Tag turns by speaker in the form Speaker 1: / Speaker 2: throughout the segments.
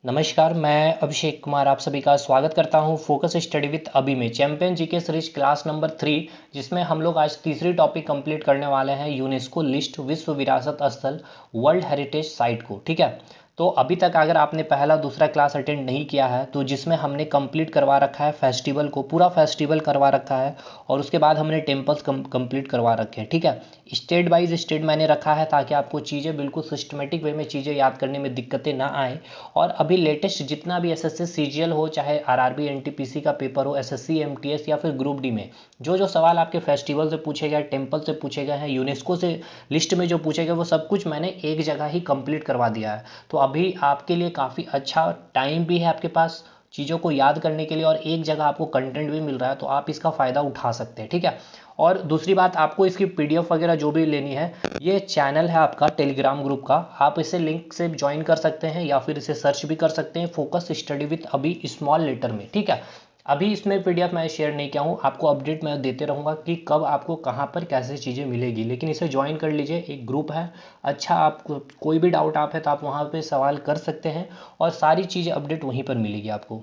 Speaker 1: नमस्कार, मैं अभिषेक कुमार आप सभी का स्वागत करता हूं फोकस स्टडी विद अभी में champion GK series class number 3, जिसमें हम लोग आज तीसरी टॉपिक कंप्लीट करने वाले हैं यूनेस्को लिस्ट विश्व विरासत स्थल वर्ल्ड हेरिटेज साइट को। ठीक है, तो अभी तक अगर आपने पहला दूसरा क्लास अटेंड नहीं किया है तो जिसमें हमने कंप्लीट करवा रखा है फेस्टिवल को, पूरा फेस्टिवल करवा रखा है और उसके बाद हमने टेम्पल्स कंप्लीट करवा रखे हैं। ठीक है, स्टेट बाइज स्टेट मैंने रखा है ताकि आपको चीज़ें बिल्कुल सिस्टमेटिक वे में चीज़ें याद करने में दिक्कतें ना आए। और अभी लेटेस्ट जितना भी एसएससी सीजीएल हो, चाहे आरआरबी एनटीपीसी का पेपर हो, एसएससी एमटीएस या फिर ग्रुप डी में जो जो सवाल आपके फेस्टिवल से पूछे गए, टेम्पल से पूछे गए हैं, यूनेस्को से लिस्ट में जो पूछे गए, वो सब कुछ मैंने एक जगह ही कंप्लीट करवा दिया है। तो अभी आपके लिए काफ़ी अच्छा टाइम भी है आपके पास चीज़ों को याद करने के लिए और एक जगह आपको कंटेंट भी मिल रहा है, तो आप इसका फ़ायदा उठा सकते हैं। ठीक है, और दूसरी बात, आपको इसकी पीडीएफ वगैरह जो भी लेनी है, ये चैनल है आपका टेलीग्राम ग्रुप का, आप इसे लिंक से ज्वाइन कर सकते हैं या फिर इसे सर्च भी कर सकते हैं फोकस स्टडी विद अभी स्मॉल लेटर में। ठीक है, अभी इसमें पीडीएफ मैं शेयर नहीं किया हूँ, आपको अपडेट मैं देते रहूँगा कि कब आपको कहाँ पर कैसे चीज़ें मिलेगी, लेकिन इसे ज्वाइन कर लीजिए, एक ग्रुप है अच्छा। आपको कोई भी डाउट आप है तो आप वहाँ पे सवाल कर सकते हैं और सारी चीज़ें अपडेट वहीं पर मिलेगी आपको।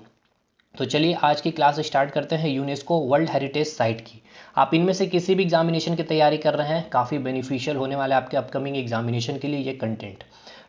Speaker 1: तो चलिए आज की क्लास स्टार्ट करते हैं यूनेस्को वर्ल्ड हेरिटेज साइट की। आप इनमें से किसी भी एग्जामिनेशन की तैयारी कर रहे हैं, काफ़ी बेनिफिशियल होने वाला है आपके अपकमिंग एग्जामिनेशन के लिए ये content.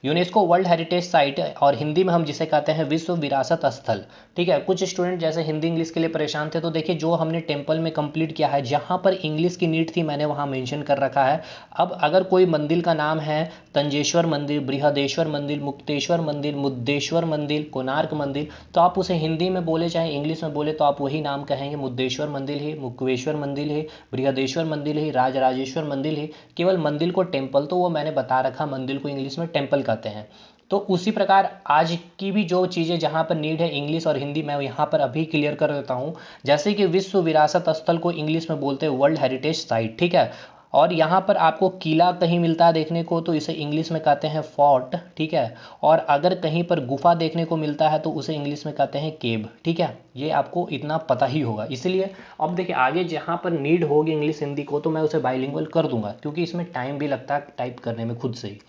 Speaker 1: UNESCO world heritage site, और हिंदी में हम जिसे कहते हैं विश्व विरासत स्थल। ठीक है, कुछ स्टूडेंट जैसे हिंदी इंग्लिश के लिए परेशान थे, तो देखिए जो हमने टेम्पल में कंप्लीट किया है, जहाँ पर इंग्लिश की नीड थी मैंने वहाँ मेंशन कर रखा है। अब अगर कोई मंदिर का नाम है तंजेश्वर मंदिर, बृहदेश्वर मंदिर, मुक्तेश्वर मंदिर, मुद्देश्वर मंदिर, कोणार्क मंदिर, तो आप उसे हिंदी में बोले चाहे इंग्लिश में बोले तो आप वही नाम कहेंगे, मुद्देश्वर मंदिर है, मुक्तेश्वर मंदिर है, बृहदेश्वर मंदिर है, राजराजेश्वर मंदिर है। केवल मंदिर को टेम्पल, तो वो मैंने बता रखा, मंदिर को इंग्लिश में टेम्पल कहते हैं। तो उसी प्रकार आज की भी जो चीज़ें जहाँ पर नीड है इंग्लिश और हिंदी, मैं यहाँ पर अभी क्लियर कर देता हूँ। जैसे कि विश्व विरासत स्थल को इंग्लिश में बोलते हैं वर्ल्ड हेरिटेज साइट। ठीक है, और यहाँ पर आपको किला कहीं मिलता है देखने को तो इसे इंग्लिश में कहते हैं फोर्ट। ठीक है, और अगर कहीं पर गुफा देखने को मिलता है तो उसे इंग्लिश में कहते हैं केव। ठीक है, ये आपको इतना पता ही होगा। इसलिए अब देखिए आगे जहाँ पर नीड होगी इंग्लिश हिंदी को तो मैं उसे बाइलिंगुअल कर दूंगा, क्योंकि इसमें टाइम भी लगता है टाइप करने में खुद से ही।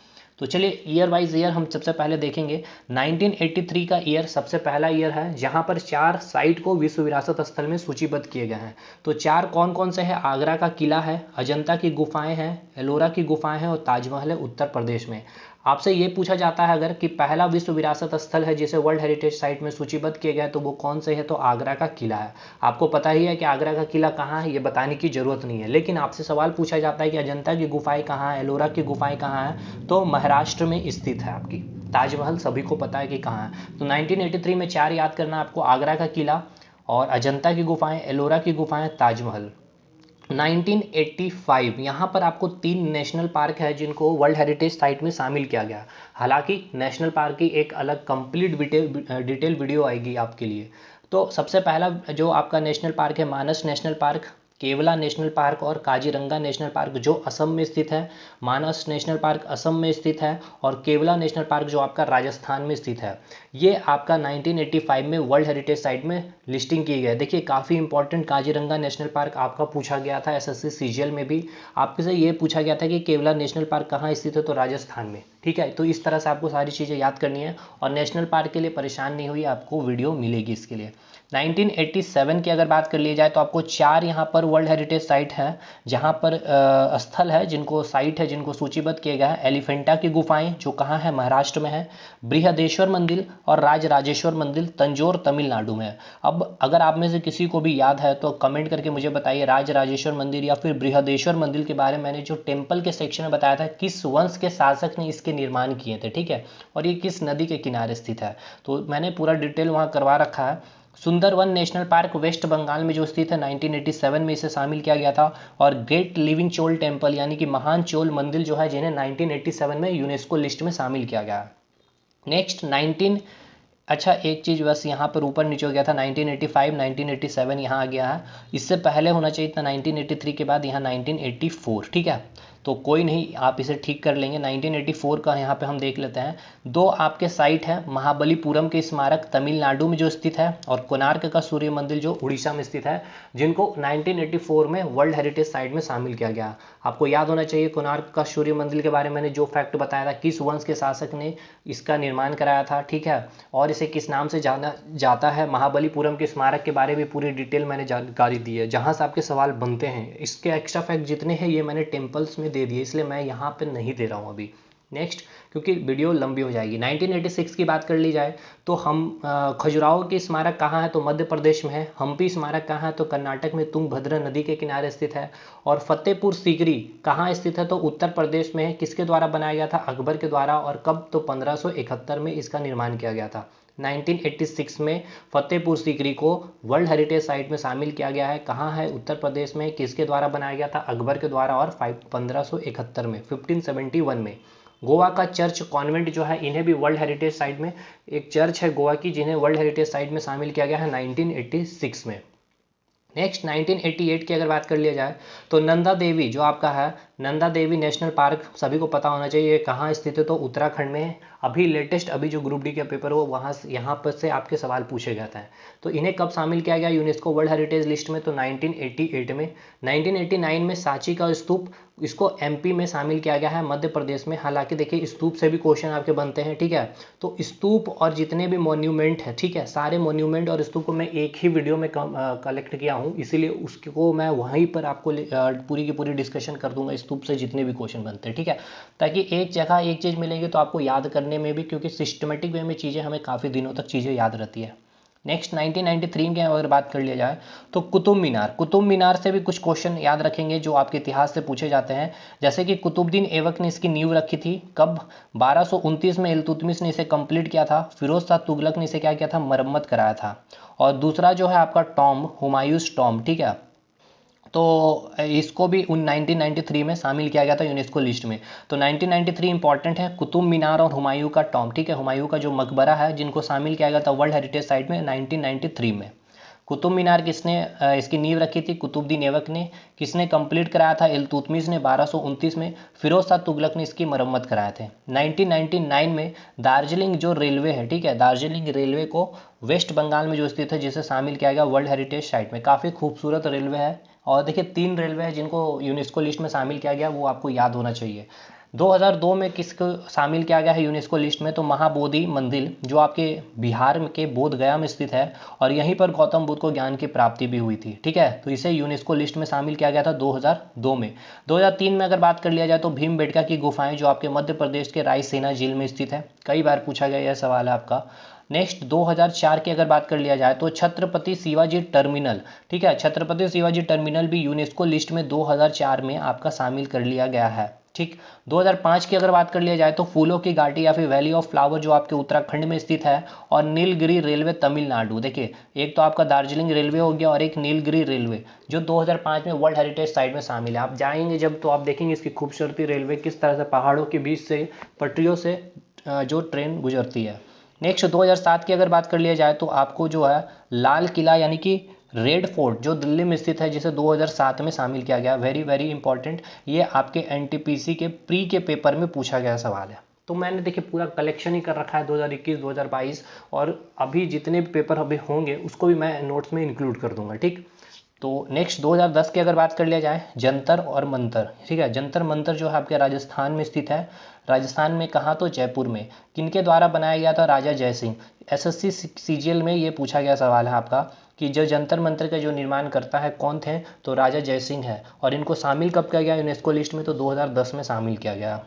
Speaker 1: तो चलिए ईयर वाइज ईयर हम सबसे पहले देखेंगे। 1983 का ईयर सबसे पहला ईयर है जहाँ पर 4 साइट को विश्व विरासत स्थल में सूचीबद्ध किए गए हैं। तो 4 कौन कौन से हैं? आगरा का किला है, अजंता की गुफाएं हैं, एलोरा की गुफाएं हैं और ताजमहल है उत्तर प्रदेश में। आपसे ये पूछा जाता है अगर कि पहला विश्व विरासत स्थल है जिसे वर्ल्ड हेरिटेज साइट में सूचीबद्ध किया गया तो वो कौन से है, तो आगरा का किला है। आपको पता ही है कि आगरा का किला कहाँ है, ये बताने की जरूरत नहीं है। लेकिन आपसे सवाल पूछा जाता है कि अजंता की गुफाएं कहाँ है, एलोरा की गुफाएं कहाँ है, तो महाराष्ट्र में स्थित है आपकी। ताजमहल सभी को पता है कि कहाँ है। तो 1983 में 4 याद करना आपको, आगरा का किला और अजंता की गुफाएं, एलोरा की गुफाएं, ताजमहल। 1985 यहाँ पर आपको 3 नेशनल पार्क है जिनको वर्ल्ड हेरिटेज साइट में शामिल किया गया। हालांकि नेशनल पार्क की एक अलग कंप्लीट डिटेल वीडियो आएगी आपके लिए। तो सबसे पहला जो आपका नेशनल पार्क है, मानस नेशनल पार्क, केवला नेशनल पार्क और काजीरंगा नेशनल पार्क जो असम में स्थित है। मानस नेशनल पार्क असम में स्थित है और केवला नेशनल पार्क जो आपका राजस्थान में स्थित है। ये आपका 1985 में वर्ल्ड हेरिटेज साइट में लिस्टिंग की गई है। देखिए काफ़ी इंपॉर्टेंट, काजीरंगा नेशनल पार्क आपका पूछा गया था एसएससी सीजीएल में भी, आपसे ये पूछा गया था कि केवला नेशनल पार्क कहाँ स्थित है, तो राजस्थान में। ठीक है, तो इस तरह से आपको सारी चीज़ें याद करनी है और नेशनल पार्क के लिए परेशान नहीं हुई, आपको वीडियो मिलेगी इसके लिए। 1987 की अगर बात कर ली जाए तो आपको 4 यहाँ पर वर्ल्ड हेरिटेज साइट है जहाँ पर स्थल है जिनको साइट है जिनको सूचीबद्ध किया गया है। एलिफेंटा की गुफाएं जो कहाँ है, महाराष्ट्र में है। बृहदेश्वर मंदिर और राजराजेश्वर मंदिर तंजौर तमिलनाडु में है। अब अगर आप में से किसी को भी याद है तो कमेंट करके मुझे बताइए, राजराजेश्वर मंदिर या फिर बृहदेश्वर मंदिर के बारे में मैंने जो टेम्पल के सेक्शन में बताया था, किस वंश के शासक ने इसके निर्माण किए थे। ठीक है, और ये किस नदी के किनारे स्थित है, तो मैंने पूरा डिटेल वहाँ करवा रखा है। Sundarban National Park West Bengal में जो स्थित है, 1987 में इसे शामिल किया गया था। और ग्रेट लिविंग चोल टेम्पल यानी कि महान चोल मंदिर जो है, जिन्हें 1987 में यूनेस्को लिस्ट में शामिल किया गया। नेक्स्ट अच्छा एक चीज़ बस यहाँ पर ऊपर नीचे हो गया था, 1985 1987 यहाँ आ गया है, इससे पहले होना चाहिए था 1983 के बाद यहाँ 1984। ठीक है, तो कोई नहीं, आप इसे ठीक कर लेंगे। 1984 का यहाँ पे हम देख लेते हैं। दो आपके साइट है, महाबलीपुरम के स्मारक तमिलनाडु में जो स्थित है, और कोणार्क का सूर्य मंदिर जो उड़ीसा में स्थित है, जिनको 1984 में वर्ल्ड हेरिटेज साइट में शामिल किया गया। आपको याद होना चाहिए कोणार्क का सूर्य मंदिर के बारे में मैंने जो फैक्ट बताया था, किस वंश के शासक ने इसका निर्माण कराया था, ठीक है, और इसे किस नाम से जाना जाता है। महाबलीपुरम के स्मारक के बारे में पूरी डिटेल मैंने जानकारी दी है, जहां से आपके सवाल बनते हैं। इसके एक्स्ट्रा फैक्ट जितने हैं ये मैंने टेम्पल्स में दे दिए, इसलिए मैं यहाँ पे नहीं दे रहा हूँ अभी। नेक्स्ट, क्योंकि वीडियो लंबी हो जाएगी। 1986 की बात कर ली जाए तो हम खजुराहो की स्मारक कहाँ है, तो मध्य प्रदेश में है। हम्पी स्मारक कहाँ है, तो कर्नाटक में तुंगभद्रा नदी के किनारे स्थित है। और फतेहपुर सीकरी कहाँ स्थित है, तो उत्तर प्रदेश में है। किसके द्वारा बनाया गया था, अकबर के द्वारा। और कब, तो 1571 में इसका निर्माण किया गया था। 1986 में फतेहपुर सीकरी को वर्ल्ड हेरिटेज साइट में शामिल किया गया है। कहाँ है, उत्तर प्रदेश में। किसके द्वारा बनाया गया था, अकबर के द्वारा। और 1571 में, 1571 में। गोवा का चर्च कॉन्वेंट जो है, इन्हें भी वर्ल्ड हेरिटेज साइट में, एक चर्च है गोवा की जिन्हें वर्ल्ड हेरिटेज साइट में शामिल किया गया है 1986 में। नेक्स्ट 1988 की अगर बात कर लिया जाए तो नंदा देवी जो आपका है, नंदा देवी नेशनल पार्क सभी को पता होना चाहिए कहाँ स्थित है, तो उत्तराखंड में है। अभी लेटेस्ट अभी जो ग्रुप डी का पेपर हो वहाँ से यहाँ पर से आपके सवाल पूछे जाते हैं। तो इन्हें कब शामिल किया गया यूनेस्को वर्ल्ड हेरिटेज लिस्ट में, तो 1988 में। 1989 में सांची का स्तूप, इसको एमपी में शामिल किया गया है, मध्य प्रदेश में। हालांकि देखिए स्तूप से भी क्वेश्चन आपके बनते हैं, ठीक है। तो स्तूप और जितने भी मोन्यूमेंट है, ठीक है, सारे मोन्यूमेंट और स्तूप को मैं एक ही वीडियो में कलेक्ट किया हूँ, इसीलिए उसको मैं वहीं पर आपको पूरी की पूरी डिस्कशन कर दूंगा, स्तूप से जितने भी क्वेश्चन बनते हैं, ठीक है। ताकि एक जगह एक चीज़ मिलेगी तो आपको याद करने में भी, क्योंकि सिस्टमेटिक वे में चीज़ें हमें काफ़ी दिनों तक चीज़ें याद रहती है। नेक्स्ट 1993 की अगर बात कर लिया जाए तो कुतुब मीनार, कुतुब मीनार से भी कुछ क्वेश्चन याद रखेंगे जो आपके इतिहास से पूछे जाते हैं। जैसे कि कुतुबुद्दीन ऐबक ने इसकी नींव रखी थी, कब, 1229 में इल्तुतमिश ने इसे कंप्लीट किया था। फिरोज शाह तुगलक ने इसे क्या किया था, मरम्मत कराया था। और दूसरा जो है आपका टॉम, हुमायूंस टॉम, ठीक है, तो इसको भी 1993 में शामिल किया गया था यूनेस्को लिस्ट में। तो 1993 इंपॉर्टेंट है, कुतुब मीनार और हुमायूं का टॉम, ठीक है, हुमायूं का जो मकबरा है, जिनको शामिल किया गया था वर्ल्ड हेरिटेज साइट में 1993 में। कुतुब मीनार किसने इसकी नींव रखी थी, कुतुबुद्दीन ऐबक ने। किसने कंप्लीट कराया था, इल्तुतमिश ने 1229 में। फिरोज शाह तुगलक ने इसकी मरम्मत कराए थे। 1999 में दार्जिलिंग जो रेलवे है, ठीक है, दार्जिलिंग रेलवे को वेस्ट बंगाल में जो स्थित है, जिसे शामिल किया गया वर्ल्ड हेरिटेज साइट में। काफ़ी खूबसूरत रेलवे है। और देखिए 3 रेलवे है जिनको यूनेस्को लिस्ट में शामिल किया गया, वो आपको याद होना चाहिए। 2002 में किसको शामिल किया गया है यूनेस्को लिस्ट में, तो महाबोधि मंदिर जो आपके बिहार के बोध गया में स्थित है, और यहीं पर गौतम बुद्ध को ज्ञान की प्राप्ति भी हुई थी, ठीक है। तो इसे यूनेस्को लिस्ट में शामिल किया गया था 2002 में। 2003 में अगर बात कर लिया जाए तो भीमबेटका की गुफाएं जो आपके मध्य प्रदेश के रायसेना झील में स्थित है। कई बार पूछा गया यह सवाल है आपका। नेक्स्ट 2004 की अगर बात कर लिया जाए तो छत्रपति शिवाजी टर्मिनल, ठीक है, छत्रपति शिवाजी टर्मिनल भी यूनेस्को लिस्ट में 2004 में आपका शामिल कर लिया गया है, ठीक। 2005 की अगर बात कर लिया जाए तो फूलों की घाटी या फिर वैली ऑफ फ्लावर जो आपके उत्तराखंड में स्थित है, और नीलगिरी रेलवे तमिलनाडु। देखिए एक तो आपका दार्जिलिंग रेलवे हो गया और एक नीलगिरी रेलवे जो 2005 में वर्ल्ड हेरिटेज साइट में शामिल है। आप जाएंगे जब तो आप देखेंगे इसकी खूबसूरती, रेलवे किस तरह से पहाड़ों के बीच से पटरियों से जो ट्रेन गुजरती है। नेक्स्ट 2007 की अगर बात कर लिया जाए तो आपको जो है लाल किला यानी कि रेड फोर्ट जो दिल्ली में स्थित है, जिसे 2007 में शामिल किया गया। वेरी वेरी इंपॉर्टेंट, ये आपके एनटीपीसी के प्री के पेपर में पूछा गया सवाल है। तो मैंने देखिए पूरा कलेक्शन ही कर रखा है 2021 2022, और अभी जितने भी पेपर अभी होंगे उसको भी मैं नोट्स में इंक्लूड कर दूंगा, ठीक। तो नेक्स्ट 2010 की अगर बात कर लिया जाए, जंतर और मंतर, ठीक है, जंतर मंतर जो है आपके राजस्थान में स्थित है। राजस्थान में कहाँ, तो जयपुर में। किनके द्वारा बनाया गया था, राजा जयसिंह। एसएससी सीजीएल में ये पूछा गया सवाल है आपका कि जो जंतर मंतर का जो निर्माण करता है कौन थे, तो राजा जयसिंह है। और इनको शामिल कब किया गया यूनेस्को लिस्ट में, तो 2010 में शामिल किया गया।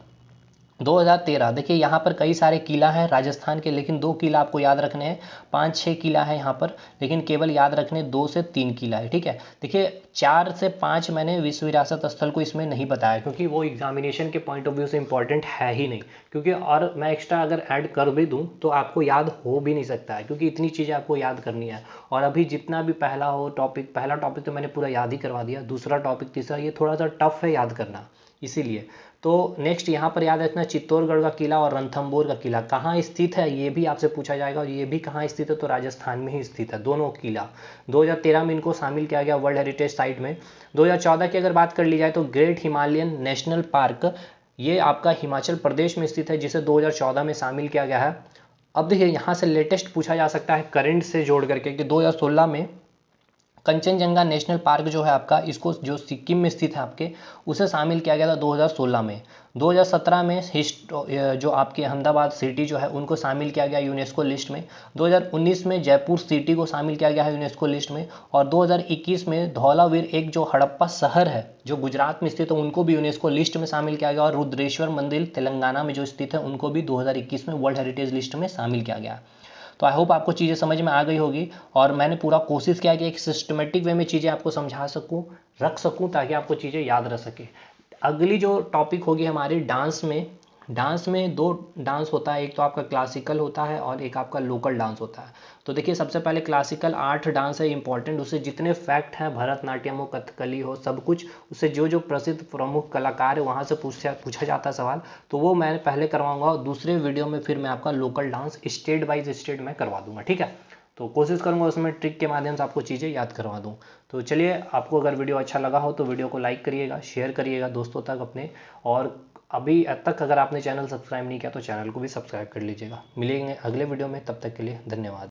Speaker 1: 2013 देखिए यहाँ पर कई सारे किला हैं राजस्थान के, लेकिन 2 किला आपको याद रखने हैं। 5-6 किला है यहाँ पर, लेकिन केवल याद रखने 2 से 3 किला है, ठीक है। देखिए 4 से 5 मैंने विश्व विरासत स्थल को इसमें नहीं बताया, क्योंकि वो एग्जामिनेशन के पॉइंट ऑफ व्यू से इंपॉर्टेंट है ही नहीं, क्योंकि और मैं एक्स्ट्रा अगर ऐड कर भी दूँ तो आपको याद हो भी नहीं सकता है, क्योंकि इतनी चीज़ें आपको याद करनी है। और अभी जितना भी पहला टॉपिक तो मैंने पूरा याद ही करवा दिया, दूसरा टॉपिक तीसरा ये थोड़ा सा टफ है याद करना, इसीलिए तो नेक्स्ट यहाँ पर याद रखना चित्तौड़गढ़ का किला और रणथंभौर का किला कहाँ स्थित है, ये भी आपसे पूछा जाएगा। और ये भी कहाँ स्थित है, तो राजस्थान में ही स्थित है दोनों किला। 2013 में इनको शामिल किया गया वर्ल्ड हेरिटेज साइट में। 2014 की अगर बात कर ली जाए तो ग्रेट हिमालयन नेशनल पार्क, ये आपका हिमाचल प्रदेश में स्थित है, जिसे 2014 में शामिल किया गया है। अब देखिए यहाँ से लेटेस्ट पूछा जा सकता है करंट से जोड़ करके कि 2016 में कंचनजंगा नेशनल पार्क जो है आपका, इसको जो सिक्किम में स्थित है आपके, उसे शामिल किया गया था 2016 में। 2017 में जो आपके अहमदाबाद सिटी जो है उनको शामिल किया गया यूनेस्को लिस्ट में। 2019 में जयपुर सिटी को शामिल किया गया है यूनेस्को लिस्ट में। और 2021 में धौलावीर, एक जो हड़प्पा शहर है जो गुजरात में स्थित है, उनको भी यूनेस्को लिस्ट में शामिल किया गया। और रुद्रेश्वर मंदिर तेलंगाना में जो स्थित है, उनको भी 2021 में वर्ल्ड हेरिटेज लिस्ट में शामिल किया गया। तो आई होप आपको चीज़ें समझ में आ गई होगी, और मैंने पूरा कोशिश किया कि एक सिस्टमेटिक वे में चीज़ें आपको समझा सकूं, रख सकूं, ताकि आपको चीज़ें याद रह सके। अगली जो टॉपिक होगी हमारी डांस में दो डांस होता है, एक तो आपका क्लासिकल होता है और एक आपका लोकल डांस होता है। तो देखिए सबसे पहले क्लासिकल 8 डांस है इंपॉर्टेंट, उससे जितने फैक्ट हैं भरतनाट्यम हो, कथकली हो, सब कुछ उससे जो जो प्रसिद्ध प्रमुख कलाकार है वहाँ से पूछा जाता है सवाल, तो वो मैं पहले करवाऊंगा। और दूसरे वीडियो में फिर मैं आपका local dance state wise state में करवा दूंगा, ठीक है। तो कोशिश करूंगा उसमें ट्रिक के माध्यम से आपको चीज़ें याद करवा दूं। तो चलिए, आपको अगर वीडियो अच्छा लगा हो तो वीडियो को लाइक करिएगा, शेयर करिएगा दोस्तों तक अपने, और अभी तक अगर आपने चैनल सब्सक्राइब नहीं किया तो चैनल को भी सब्सक्राइब कर लीजिएगा। मिलेंगे अगले वीडियो में, तब तक के लिए धन्यवाद।